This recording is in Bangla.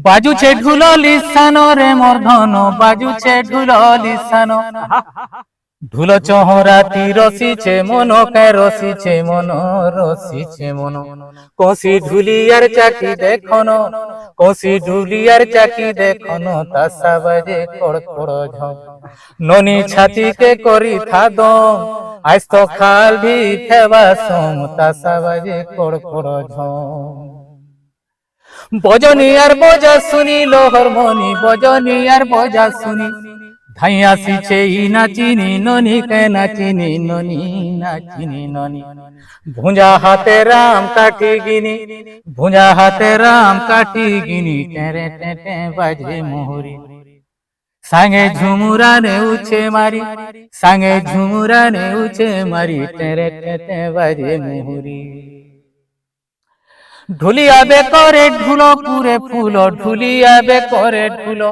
বাজুছে ঢুল লিসান রে মর্ধন, বাজুছে ঢুল লিসান। ঢুল চহরাতি রসিছে মন, কে রসিছে মন, রসিছে মন। কষি ঢুলিয়ার চাকি দেখন, কষি ঢুলিয়ার চাকি দেখন, তাসা বাজে কড়কড় ঝম। ননি ছাতিকে করি থাদম, আজ তো খাল ভি ফেবাসম, তাসা বাজে কড়কড় ঝম। বজনি আর বজা শুনি লোহর মনি, বজনি আর বজা শুনি। ধাই আসিছে ই নাচিনি ননি, কে নাচিনি ননি, নাচিনি ননি। ভুঁজা হাতে রাম কাটি গিনি, ভুঁজা হাতে রাম কাটি গিনি, টেরে টেটে বাজে মোহরি। সাঙ্গে ঝুমুরা নেউছে মারি, সাঙ্গে ঝুমুরা নেউছে মারি, টেরে টেটে বাজে মোহরি। ঢুলিয়া বে করে ঢুলো পুরে ফুল, ঢুলিয়া বে করে ঢুলো।